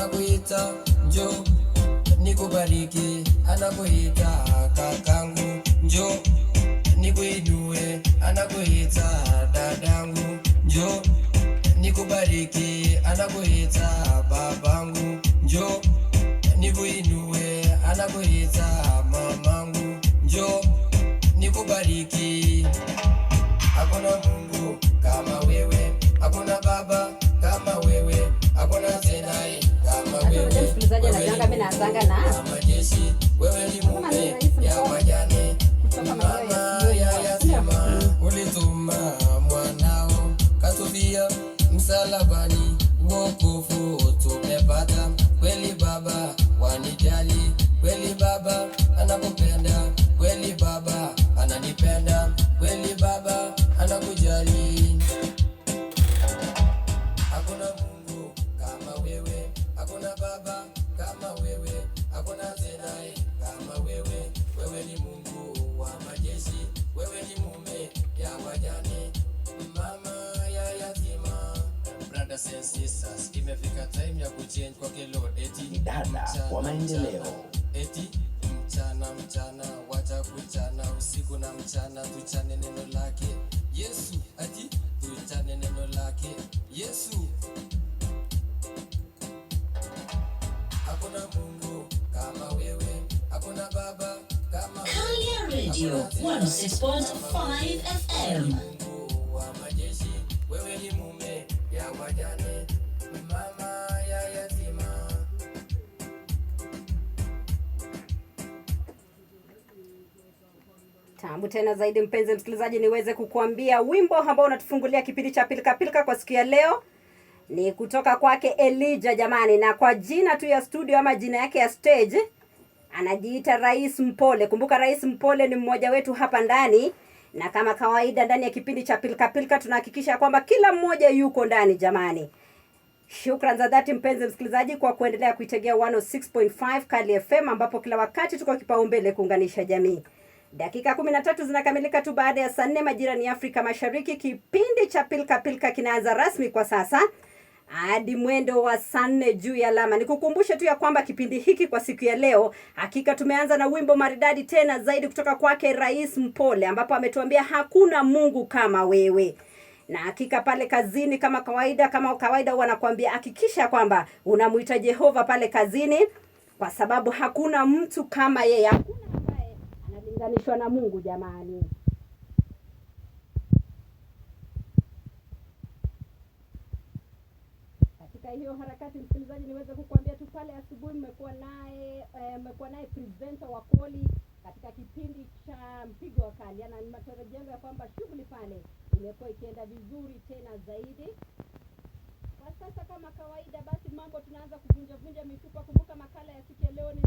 anakuita njoo nikubariki, anakuita kakangu njoo nikuinue, anakuita dadangu njoo nikubariki, anakuita babangu njoo nikuinue, anakuita mamangu njoo nikubariki. Hakuna Mungu kama wewe, hakuna baba kama wewe, hakuna tena kama wewe. Msikilizaji anajianga mimi naasanga na majeshi, wewe ni mume ya wajane, mama ya yatima, ulituma mwanao katufia msalabani, wokovu tumepata. Kweli baba wanijali, kweli baba anakupenda, kweli baba ananipenda, kweli baba anakujali. Hakuna Mungu kama wewe, hakuna baba kama wewe, hakuna tena kama wewe. Wewe ni Mungu wa majeshi, wewe ni mume ya wajane, mama ya yatima. Brothers and sisters, imefika time ya kuchange kwa kilo eti dada wa maendeleo. Eti mchana wacha kuchana, usiku na mchana tuchane neno lake Yesu, ati tuchane neno lake Yesu. Hakuna Mungu kama wewe, hakuna baba kama Kalia Radio 106.5 FM. Mungu wa majeshi, wewe ni mume ya wajane, mama ya yatima. Tamu tena zaidi mpenzi msikilizaji, niweze kukuambia wimbo ambao unatufungulia kipindi cha pilika pilika kwa siku ya leo ni kutoka kwake Elijah jamani, na kwa jina tu ya studio ama jina yake ya stage anajiita Rais Mpole. Kumbuka Rais Mpole ni mmoja wetu hapa ndani, na kama kawaida ndani ya kipindi cha pilika pilika tunahakikisha kwamba kila mmoja yuko ndani jamani. Shukrani za dhati mpenzi msikilizaji kwa kuendelea kuitegea 106.5 Kali FM, ambapo kila wakati tuko kipaumbele kuunganisha jamii. Dakika 13 zinakamilika tu baada ya saa 4 majirani ya Afrika Mashariki. Kipindi cha pilika pilika kinaanza rasmi kwa sasa hadi mwendo wa saa 4 juu ya alama. Nikukumbushe tu ya kwamba kipindi hiki kwa siku ya leo hakika tumeanza na wimbo maridadi tena zaidi kutoka kwake Rais Mpole, ambapo ametuambia hakuna Mungu kama wewe. Na hakika pale kazini kama kawaida wanakuambia hakikisha kwamba unamuita Jehova pale kazini, kwa sababu hakuna mtu kama yeye, hakuna ambaye analinganishwa na Mungu jamani. Katika hiyo harakati msikilizaji, niweze kukuambia tu pale asubuhi mmekuwa naye presenter wa Koli katika kipindi cha mpigo wa kali, na ni matarajio ya kwamba shughuli pale imekuwa ikienda vizuri tena zaidi. Kwa sasa kama kawaida basi mambo tunaanza kuvunja mifupa. Kumbuka makala ya siku ya leo ni